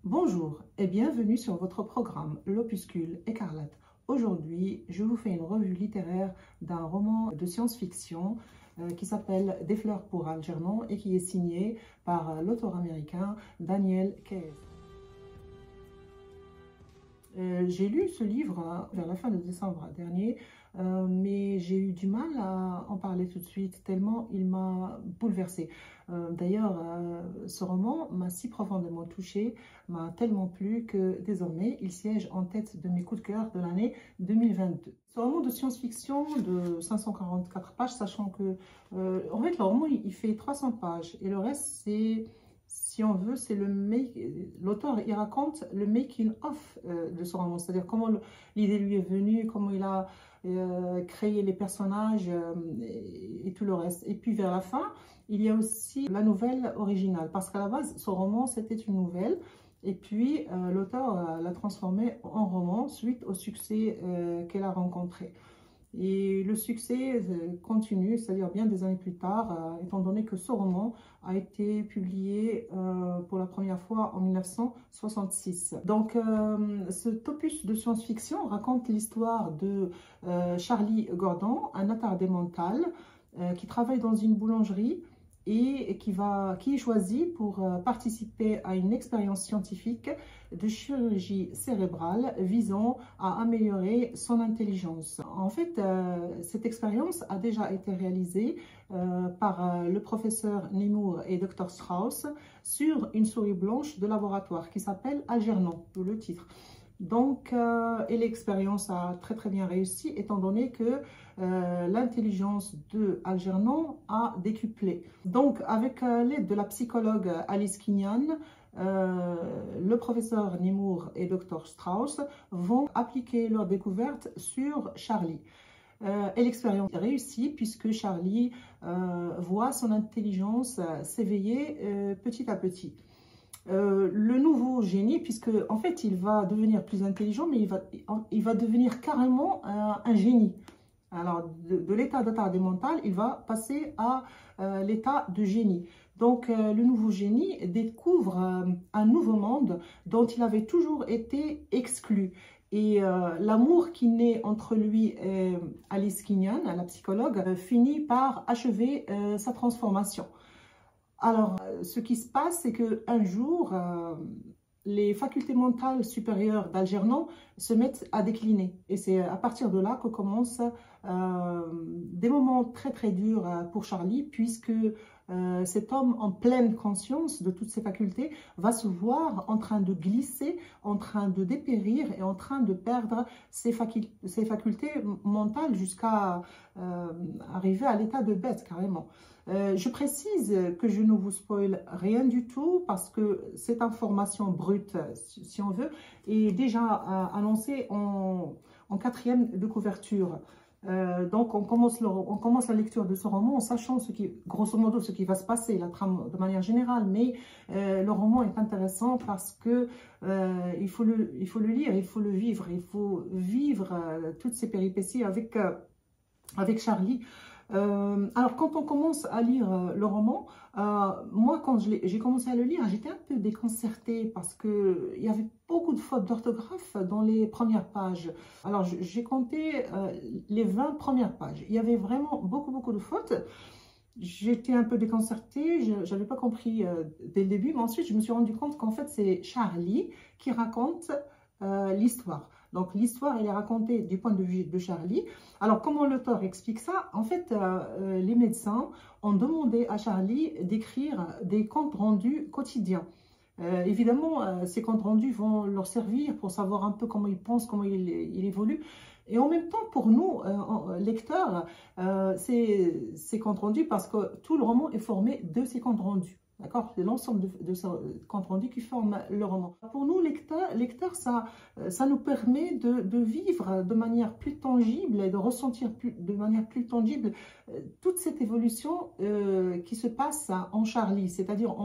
Bonjour et bienvenue sur votre programme L'Opuscule Écarlate. Aujourd'hui, je vous fais une revue littéraire d'un roman de science-fiction qui s'appelle Des fleurs pour Algernon et qui est signé par l'auteur américain Daniel Keyes. J'ai lu ce livre vers la fin de décembre dernier, mais j'ai eu du mal à en parler tout de suite, tellement il m'a bouleversée. D'ailleurs, ce roman m'a si profondément touchée, m'a tellement plu que désormais, il siège en tête de mes coups de cœur de l'année 2022. Ce roman de science-fiction de 544 pages, sachant que, en fait, le roman, il fait 300 pages et le reste, c'est... Si on veut, c'est l'auteur, il raconte le making of de ce roman, c'est-à-dire comment l'idée lui est venue, comment il a créé les personnages et tout le reste. Et puis vers la fin, il y a aussi la nouvelle originale, parce qu'à la base, ce roman, c'était une nouvelle. Et puis, l'auteur l'a transformée en roman suite au succès qu'elle a rencontré. Et le succès continue, c'est-à-dire bien des années plus tard, étant donné que ce roman a été publié pour la première fois en 1966. Donc, cet opus de science-fiction raconte l'histoire de Charlie Gordon, un attardé mental qui travaille dans une boulangerie et qui est choisi pour participer à une expérience scientifique de chirurgie cérébrale visant à améliorer son intelligence. En fait, cette expérience a déjà été réalisée par le professeur Nemours et Dr Strauss sur une souris blanche de laboratoire qui s'appelle Algernon, d'où le titre. Donc, et l'expérience a très bien réussi étant donné que l'intelligence de Algernon a décuplé. Donc, avec l'aide de la psychologue Alice Kinyan, le professeur Nemours et Dr Strauss vont appliquer leur découverte sur Charlie. Et l'expérience réussit puisque Charlie voit son intelligence s'éveiller petit à petit. Le nouveau génie, puisque en fait il va devenir plus intelligent, mais il va devenir carrément un génie. Alors de l'état d'attardé mental, il va passer à l'état de génie. Donc le nouveau génie découvre un nouveau monde dont il avait toujours été exclu. Et l'amour qui naît entre lui et Alice Kinyan, la psychologue, finit par achever sa transformation. Alors, ce qui se passe, c'est qu'un jour, les facultés mentales supérieures d'Algernon se mettent à décliner. Et c'est à partir de là que commencent des moments très durs pour Charlie, puisque cet homme en pleine conscience de toutes ses facultés va se voir en train de glisser, en train de dépérir et en train de perdre ses facultés mentales jusqu'à arriver à l'état de bête carrément. Je précise que je ne vous spoil rien du tout parce que cette information brute, si on veut, est déjà annoncée en quatrième de couverture. Donc on commence la lecture de ce roman en sachant grosso modo ce qui va se passer, la trame de manière générale, mais le roman est intéressant parce que il faut le lire, il faut le vivre, il faut vivre toutes ces péripéties avec Charlie. Alors, quand on commence à lire le roman, moi, quand j'ai commencé à le lire, j'étais un peu déconcertée parce qu'il y avait beaucoup de fautes d'orthographe dans les premières pages. Alors, j'ai compté les 20 premières pages. Il y avait vraiment beaucoup de fautes. J'étais un peu déconcertée, je n'avais pas compris dès le début, mais ensuite, je me suis rendu compte qu'en fait, c'est Charlie qui raconte l'histoire. Donc l'histoire, elle est racontée du point de vue de Charlie. Alors comment l'auteur explique ça? En fait, les médecins ont demandé à Charlie d'écrire des comptes rendus quotidiens. Évidemment, ces comptes rendus vont leur servir pour savoir un peu comment ils pensent, comment il évolue. Et en même temps, pour nous, lecteurs, ces comptes rendus, parce que tout le roman est formé de ces comptes rendus. D'accord? C'est l'ensemble de ce compte rendu qui forme le roman. Pour nous, lecteurs, ça nous permet de vivre de manière plus tangible et de ressentir de manière plus tangible toute cette évolution qui se passe en Charlie, c'est-à-dire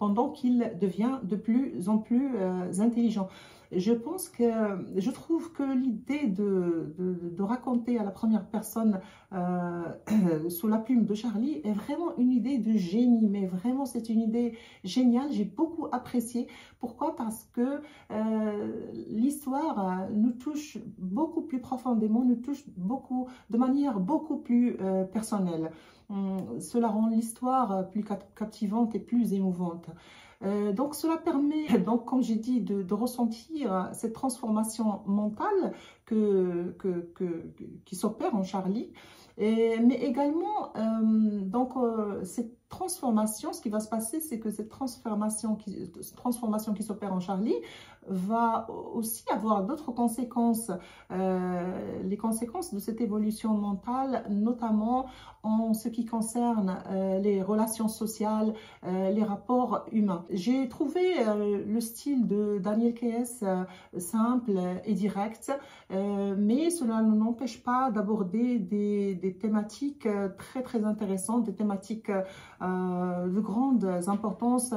pendant qu'il devient de plus en plus intelligent. Je trouve que l'idée de raconter à la première personne sous la plume de Charlie est vraiment une idée de génie, mais vraiment c'est une idée géniale, j'ai beaucoup apprécié. Pourquoi? Parce que l'histoire nous touche beaucoup plus profondément, nous touche de manière beaucoup plus personnelle. Cela rend l'histoire plus captivante et plus émouvante. Donc cela permet, donc, comme j'ai dit, de ressentir cette transformation mentale qui s'opère en Charlie. Mais également, cette transformation, ce qui va se passer, c'est que cette transformation qui s'opère en Charlie va aussi avoir d'autres conséquences. Les conséquences de cette évolution mentale, notamment en ce qui concerne les relations sociales, les rapports humains. J'ai trouvé le style de Daniel Keyes simple et direct, mais cela ne n'empêche pas d'aborder des thématiques très intéressantes, des thématiques de grande importance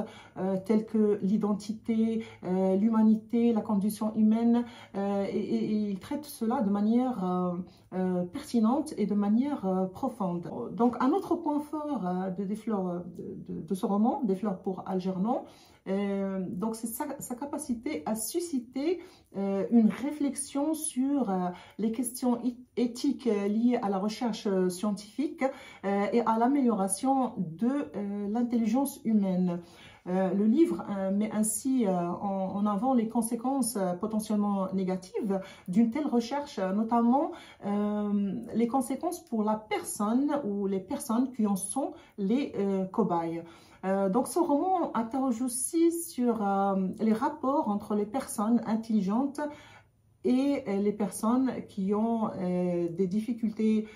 telles que l'identité, l'humanité, la condition humaine, et il traite cela de manière pertinente et de manière profonde. Donc un autre point fort de ce roman, Des fleurs pour Algernon, donc c'est sa capacité à susciter une réflexion sur les questions éthiques liées à la recherche scientifique et à l'amélioration de l'intelligence humaine. Le livre met ainsi en avant les conséquences potentiellement négatives d'une telle recherche, notamment les conséquences pour la personne ou les personnes qui en sont les cobayes. Donc ce roman interroge aussi sur les rapports entre les personnes intelligentes et les personnes qui ont des difficultés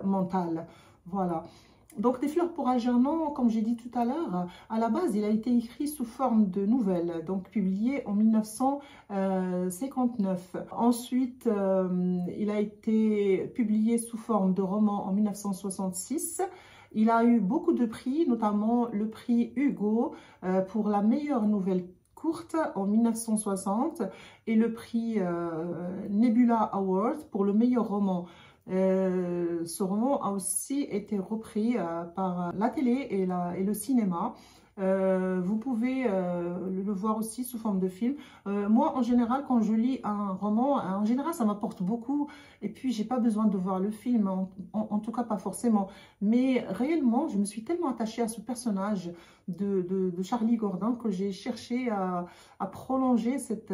mentales. Voilà. Donc, Des fleurs pour Algernon, comme j'ai dit tout à l'heure, à la base, il a été écrit sous forme de nouvelle, donc publié en 1959. Ensuite, il a été publié sous forme de roman en 1966. Il a eu beaucoup de prix, notamment le prix Hugo pour la meilleure nouvelle courte en 1960 et le prix Nebula Award pour le meilleur roman. Ce roman a aussi été repris par la télé et le cinéma. Vous pouvez le voir aussi sous forme de film. Moi, en général, quand je lis un roman, en général, ça m'apporte beaucoup. Et puis, j'ai pas besoin de voir le film, en tout cas pas forcément. Mais réellement, je me suis tellement attachée à ce personnage de Charlie Gordon que j'ai cherché à prolonger cette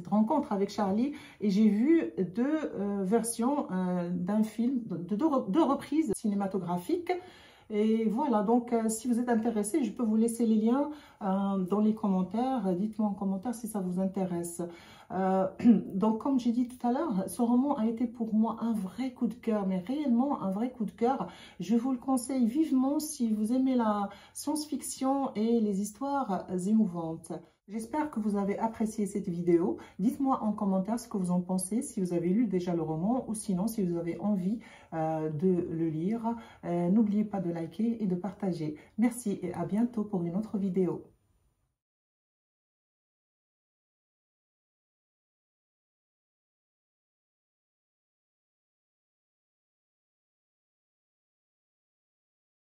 rencontre avec Charlie, et j'ai vu deux versions d'un film, deux reprises cinématographiques. Et voilà, donc si vous êtes intéressé, je peux vous laisser les liens dans les commentaires. Dites-moi en commentaire si ça vous intéresse. Donc comme j'ai dit tout à l'heure, ce roman a été pour moi un vrai coup de cœur, mais réellement un vrai coup de cœur. Je vous le conseille vivement si vous aimez la science-fiction et les histoires émouvantes. J'espère que vous avez apprécié cette vidéo. Dites-moi en commentaire ce que vous en pensez, si vous avez lu déjà le roman ou sinon si vous avez envie de le lire. N'oubliez pas de liker et de partager. Merci et à bientôt pour une autre vidéo.